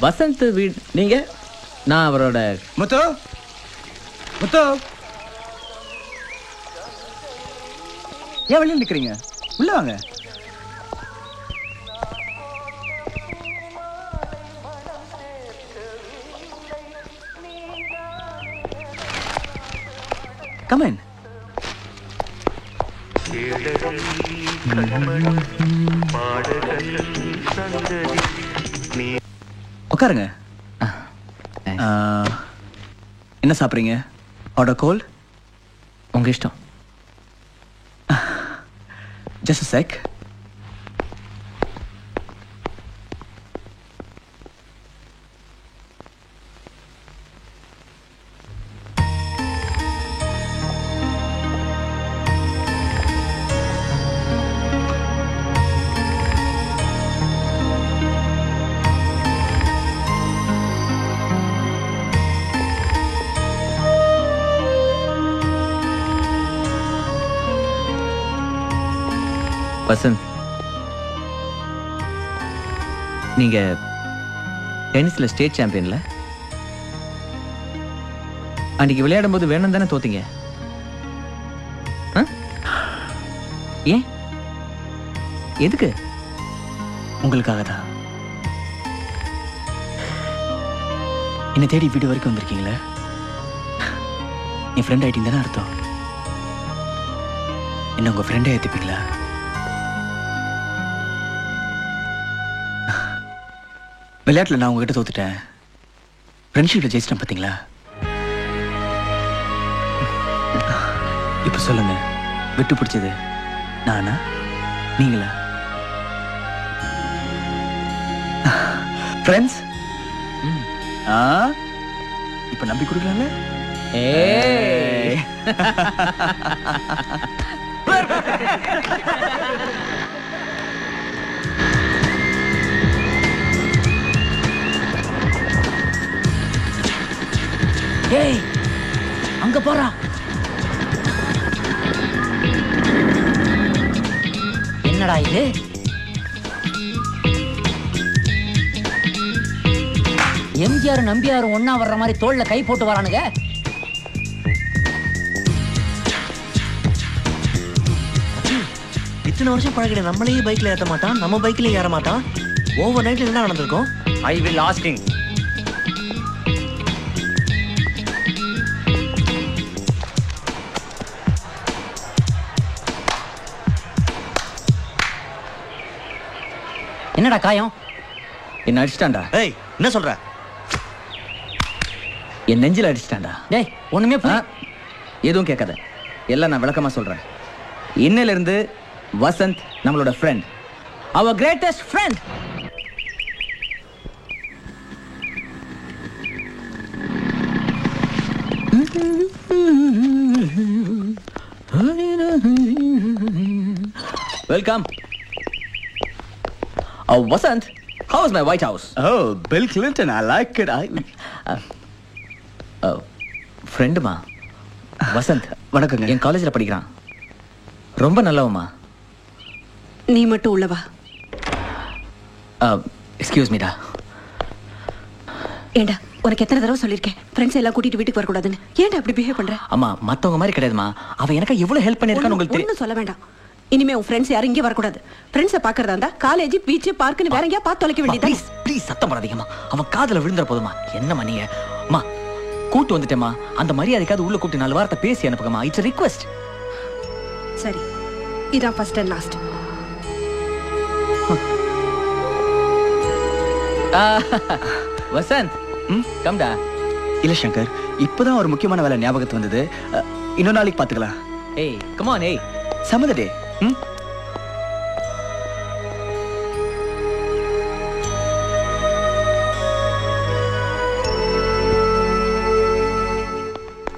வசந்த் வீடு நீங்க? நான் அவரோட முத்து முத்து ஏன் வெளியே நிக்கிறீங்க? உள்ள வாங்க. Come in. உட்காருங்க. என்ன சாப்பிட்றீங்க? ஆர்டர் கோல்? உங்க இஷ்டம். Just a sec. வசந்த், நீங்க டென்னிஸ்ல ஸ்டேட் சாம்பியன்ல அன்னைக்கு விளையாடும் போது வேணும் தானே தோத்தீங்க? ஏன்? எதுக்கு? உங்களுக்காக தான். என்னை தேடி வீடு வரைக்கும் வந்திருக்கீங்களே, என் ஃப்ரெண்ட் ஆயிட்டீங்க தானே அர்த்தம். என்ன உங்க ஃப்ரெண்டே ஏத்துப்பீங்களா? விளையாட்டுல நான் உங்ககிட்ட தோத்துட்டேன், ஃப்ரெண்ட்ஷிப்ல ஜெயிச்சிட்டேன் பார்த்தீங்களா? இப்ப சொல்லுங்க, விட்டு பிடிச்சது நானா நீங்களா? ஃப்ரெண்ட்ஸ்? இப்ப நம்பி கொடுக்கலாம்ல? ஏய், அங்க போறா. என்னடா இது? எம்ஜிஆர் நம்பியார் ஒன்னா வர்ற மாதிரி தோல்ல கை போட்டு வரானுங்க. இத்தனை வருஷம் பழகிட நம்மளையே பைக்ல ஏத்த மாட்டான், நம்ம பைக்லயும் ஏற மாட்டான். ஓவர் நைட்ல என்ன நடந்திருக்கும்? I will asking. என்னடா காயம்? என்ன அடிச்சிட்டான்டா. ஏய், என்ன சொல்ற? என் நெஞ்சில அடிச்சிட்டான்டா. டேய், ஒண்ணுமே எதுவும் கேட்காத, எல்லாம் நான் விளக்கமா சொல்றேன். இன்னையில இருந்து வசந்த் நம்மளோட ஃப்ரெண்ட், அவர் greatest friend. Welcome. Oh, Vasant, how is my White House? Oh, Bill Clinton, I like it. ஃப்ரெண்டுமா வசந்த். வணக்கங்க. என் காலேஜில் படிக்கிறான், ரொம்ப நல்லவமா. நீ மட்டும் உள்ளவா? எக்ஸ்கியூஸ் மீடா. ஏண்டா, உனக்கு எத்தனை தடவை சொல்லியிருக்கேன் ஃப்ரெண்ட்ஸ் எல்லாம் கூட்டிட்டு வீட்டுக்கு வரக்கூடாதுன்னு. ஏன்டா அப்படி பிஹேவ் பண்ற? அம்மா, மற்றவங்க மாதிரி கிடையாதுமா. அவன் எனக்கு எவ்வளவு ஹெல்ப் பண்ணியிருக்கான்னு உங்களுக்கு தெரியும். ஒன்றும் சொல்ல வேண்டாம். இனிமே உன் ஃப்ரெண்ட்ஸ் யாரும் இங்கே வரக்கூடாது. ஃப்ரெண்ட்ஸை பார்க்கறதா இருந்தா காலேஜ், பீச், பார்க்குன்னு வேற எங்கேயா பார்த்து தொலைக்க வேண்டியது. ப்ளீஸ் ப்ளீஸ் சத்தம் போடாதீங்கம்மா. அவன் காதுல விழுந்துற போதுமா. என்னம்மா நீங்க? அம்மா, கூட்டு வந்துட்டேம்மா, அந்த மரியாதைக்காவது உள்ள கூட்டி 4 வாரத்தை பேசி அனுப்புங்கம்மா. It's request. சரி, இதான் ஃபர்ஸ்ட் அண்ட் லாஸ்ட். வசந்த், கம்டா. இல்ல சங்கர், இப்பதான் ஒரு முக்கியமான வேலை ஞாபகத்து வந்தது. இன்னொரு நாளைக்கு பாத்துக்கலாம். ஏய், கம் ஆன். ஏய், some other day.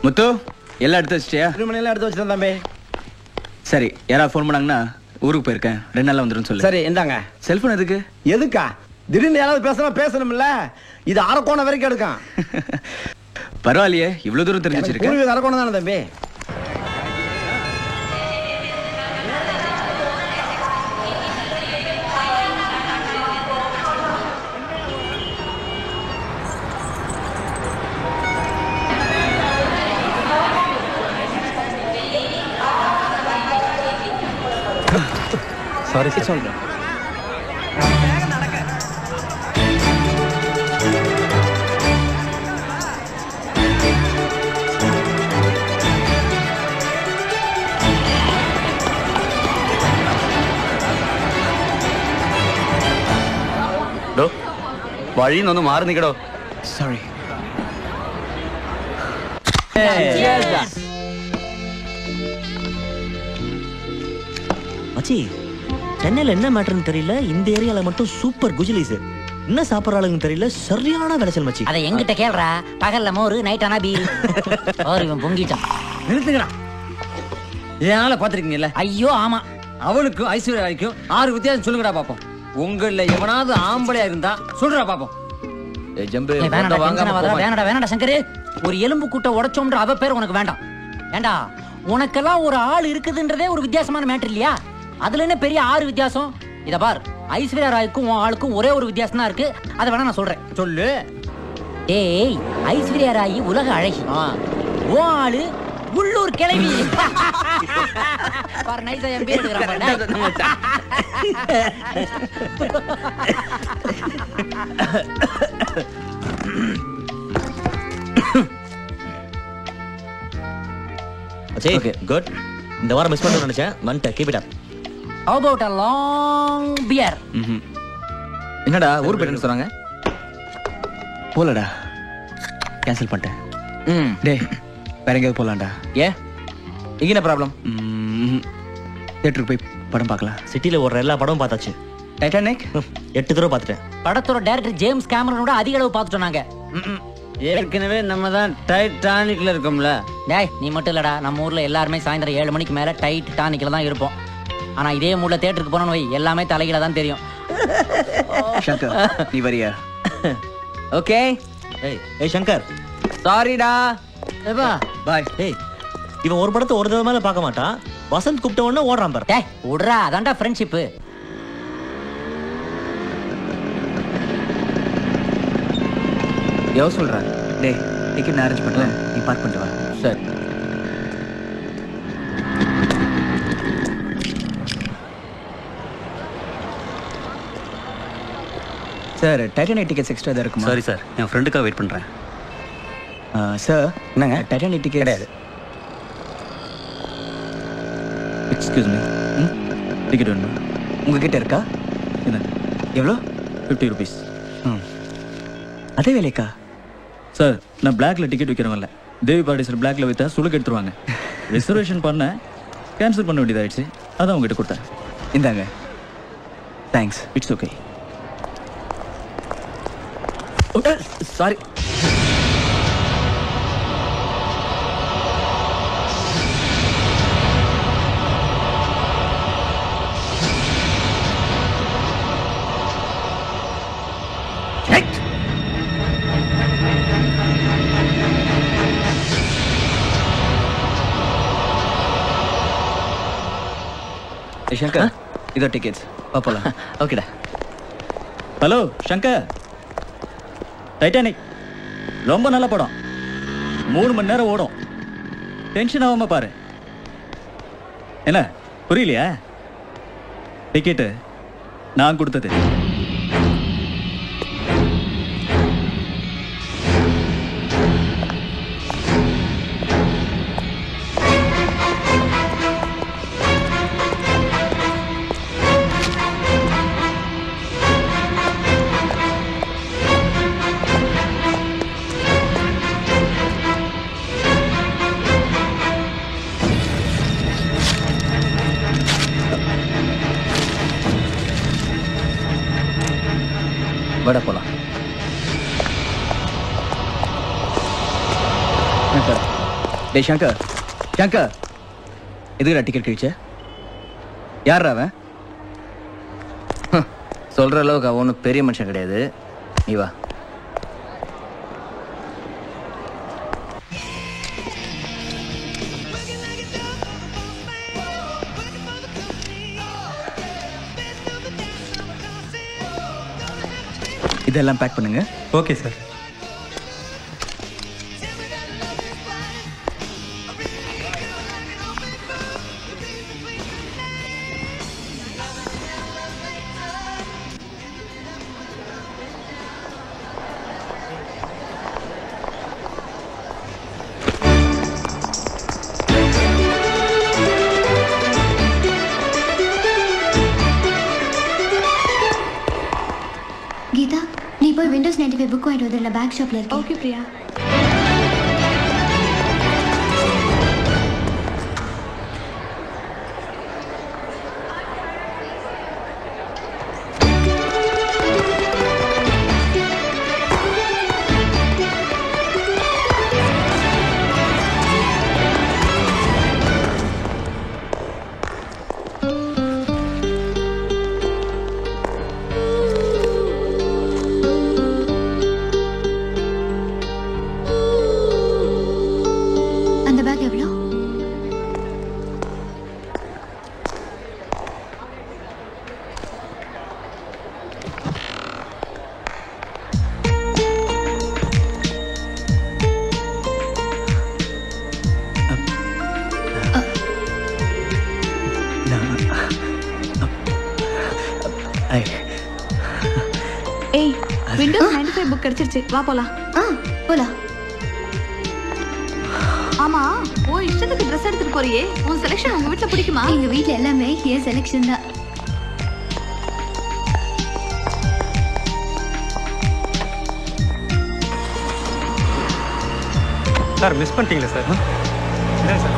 முத்து, எல்லாம் எடுத்து வச்சிட்டியா? மணியெல்லாம் எடுத்து வச்சுட்டேன் தம்பி. சரி, யாராவது ஃபோன் பண்ணாங்கன்னா ஊருக்கு போயிருக்கேன், 2 நாள்ல வந்துடும் சொல்லு. சரி, இந்தாங்க. செல்போன் எதுக்கு? எதுக்கா? திடீர்னு யாராவது பேசணும்ல. இது அரக்கோணம் வரைக்கும் எடுக்கும். பரவாயில்லையே, இவ்வளவு தூரம் தெரிஞ்சு வச்சிருக்கேன். அரக்கோணம் தானே தம்பி. Sorry sir. വഴിന്നൊന്ന് മാറി നിൽക്കടോ. சாரி. மச்சி, சென்னையில என்ன மேட்டர்னு தெரியல, இந்த ஏரியால மட்டும் சூப்பர் குஜிலிஸ். என்ன சாப்பிட்றாளுன்னு தெரியல, சரியான விளைச்சல் மச்சி. அதை எங்கிட்ட கேள்றா. பகல்ல மோரு, நைட் ஆனா பீர். இவன் பொங்கிட்டான். நிறுத்துங்கடா. இதனால பாத்திருக்கீங்கல்ல. ஐயோ ஆமா, அவனுக்கும் ஐஸ்வர்யாவுக்கும் 6 வித்தியாசம் சொல்லுங்கடா பாப்போம். உங்கள எவனாவது ஆம்பளையா இருந்தா சொல்றா பாப்போம். ஜம்பு வேணாடா சங்கரு. ஒரு எலும்பு கூட்ட உடைச்சோம்ன்ற அவ பேர் உனக்கு வேண்டாம். ஏண்டா, உனக்கெல்லாம் ஒரு ஆள் இருக்குதுன்றதே ஒரு வித்தியாசமான மேட்டர் இல்லையா? அதுல என்ன பெரிய 6 வித்தியாசம்? இத பார், ஐஸ்வர்யா ராய்க்கும் உன் ஆளுக்கும் ஒரே ஒரு வித்தியாசம் தான் இருக்கு. அதை வேணா நான் சொல்றேன். சொல்லு. ஏய், ஐஸ்வர்யா ராய் உலக அழகி, உன் ஆளு உள்ளூர் கிளவி. பார், நைஸா என் பேர் எடுக்கறான். Okay good. இந்த வாரம் மிஸ் பண்ண நினைச்சேன், வந்துட்டேன். Keep it up. How about a long beer? என்னடா ஊர் பேருன்னு சொன்னாங்க? போலடா, கேன்சல் பண்ணிட்டேன். டேய், வேற எங்கேயாவது போலாம்டா. ஏன், இங்க என்ன ப்ராப்ளம்? தியேட்டருக்கு போய் படம் பார்க்கலாம். சிட்டில ஓடுற எல்லா படமும் பார்த்தாச்சு. டைட்டானிக் 8 தடவை பார்த்துட்டேன். படத்தோட டைரக்டர் ஜேம்ஸ் கேமரனோட அதிக அளவு பார்த்துட்டோம் நாங்க. ஏற்கனவே நம்ம தான் டைட்டானிக்ல இருக்கோம்ல. டேய், நீ மட்டும் இல்லடா, நம்ம ஊர்ல எல்லாருமே சாயந்தரம் 7 மணிக்கு மேல டைட்டானிக்ல தான் இருப்போம். ஆனா இதே மூட்ல தியேட்டருக்கு போனோம் வை, எல்லாமே தலைகீழ தான் தெரியும். சங்கர், நீ வரியா? ஓகே. ஏய் சங்கர், சாரிடா. ஏப்பா பாய். ஏய், இவன் ஒரு படத்தை ஒரு தடவை மேல பார்க்க மாட்டான். வசந்த் கூப்பிட்ட உடனே ஓடுறான் பாரு. டேய் உட்றா, அதான்டா ஃப்ரெண்ட்ஷிப். எவ்வளோ சொல்ற? டேய், டிக்கெட் நான் அரேஞ்ச் பண்ணுறேன், நீ பார்க் பண்ணிட்டு வா. சரி. சார், டைட்டானிக் டிக்கெட்ஸ் எக்ஸ்ட்ரா தான் இருக்குமா? சாரி சார், என் ஃப்ரெண்டுக்காக வெயிட் பண்ணுறேன். சார், என்னங்க டைட்டானிக் டிக்கெட் கிடையாது. எக்ஸ்கியூஸ் மீ, டிக்கெட் வேணுமா? உங்ககிட்ட இருக்கா? என்ன? எவ்வளோ? 50 rupees. அதே வேலைக்கா? சார், நான் பிளாக்ல டிக்கெட் விற்கிறவன்ல. தேவி பாரடீஸ்ல பிளாக்ல விற்றா சுளுக்கு எடுத்துருவாங்க. ரிசர்வேஷன் பண்ண கேன்சல் பண்ண வேண்டியதாயிடுச்சு, அதான் உங்ககிட்ட கொடுத்தேன். இந்தாங்க. Thanks. It's okay. Sorry. Shankar, இதோ டிக்கெட்ஸ். பாப்பலாம். ஓகேடா. ஹலோ சங்கர், டைட்டானிக் ரொம்ப நல்ல படம். 3 மணி நேரம் ஓடும். டென்ஷன் ஆகாம பாரு. என்ன புரியலையா? டிக்கெட்டு நான் கொடுத்தது. வட போலாம். டேய் சங்கர், சங்கர், எதுக்குடா டிக்கெட் கழிச்ச? யார் அவன்? சொல்ற அளவுக்கு அவன் ஒன்றும் பெரிய மனுஷன் கிடையாது. நீ வா. இதெல்லாம் பேக் பண்ணுங்க. Okay sir. கீதா நீ போய் விண்டோஸ் 95 புக் வாங்கிட்டு வந்து நான் பேக் ஷாப்ல இருக்கேன். ஓகே பிரியா. அந்த பேக் எவ்வளோ? ஏய் விண்டோஸ் 95 புக் கிடைச்சிருச்சு, வா போலாம். போலாம். ஆமா ஓ இஷ்டத்துக்கு ட்ரெஸ் எடுத்துட்டு போறியே, உன் செலக்ஷன் உங்க வீட்ல பிடிக்குமா? எங்க வீட்ல எல்லாமே ஹேர் செலக்ஷன் தான். சார் மிஸ் பண்ணிட்டீங்களா சார்? என்ன சார்?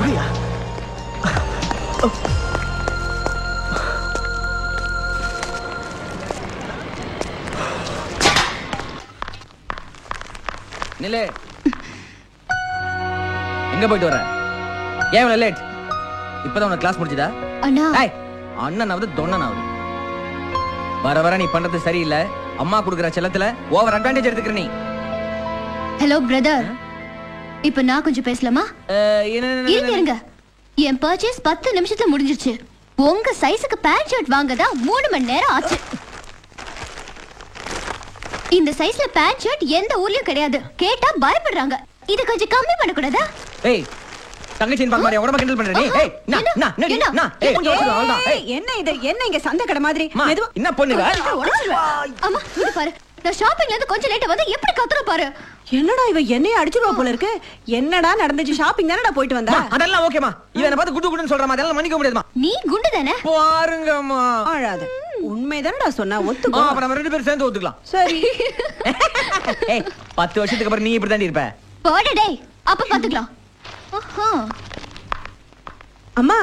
நில்லு. எங்க போயிட்டு வர? ஏன் இவ்வளவு லேட்? இப்பதான் உனக்கு கிளாஸ் முடிச்சதா? அண்ணா ஏய், அண்ணனாவது தொண்ணனாவது. வர வர நீ பண்றது சரியில்லை. அம்மா கொடுக்குற செல்லத்துல ஓவர் அட்வான்டேஜ் எடுத்துக்கிற நீ. ஹலோ பிரதர், இப்ப நான் கொஞ்சம் பேசலாமா? இருங்க இருங்க, என் பர்ச்சேஸ் 10 நிமிஷத்துல முடிஞ்சிருச்சு. உங்க சைஸுக்கு பேண்ட் ஷர்ட் வாங்கதான் 3 மணி நேரம் ஆச்சு. இந்த சைஸ்ல பேண்ட் ஷர்ட் எந்த ஊர்லயும் கிடையாது. கேட்டா பயப்படுறாங்க. இத கொஞ்சம் கம்மி பண்ண கூடாதா? ஏய், தங்கச்சின் பாக்க மாதிரி உடம்ப கிண்டல் பண்ற நீ. ஏய், கொஞ்சம் அவ்வளவுதான். ஏய், என்ன இது, என்ன இங்க சந்தை கடை மாதிரி? மெதுவா என்ன பண்ணுவ? அம்மா இது பாரு, நான் ஷாப்பிங்ல இருந்து கொஞ்சம் லேட்டா வந்து எப்படி கத்துற பாரு. என்னடா இவ என்னைய அடிச்சிருவா போல இருக்கு. என்னடா நடந்துச்சு? ஷாப்பிங் தானடா போயிட்டு வந்தா? அதெல்லாம் ஓகேமா. இவன் என்ன பார்த்து குடு குடுன்னு சொல்றமா, அதெல்லாம் மன்னிக்க முடியாதுமா. நீ குண்டு தானே? பாருங்கம்மா. ஆழாத. உண்மைதானடா சொன்னா, ஒத்துக்கோ. அப்ப நம்ம 2 பேரும் சேர்ந்து ஒத்துக்கலாம். சரி. ஏய், 10 வருஷத்துக்கு அப்புறம் நீ இப்படி தான் இருப்ப. போடா டேய், அப்ப பாத்துக்கலாம். அம்மா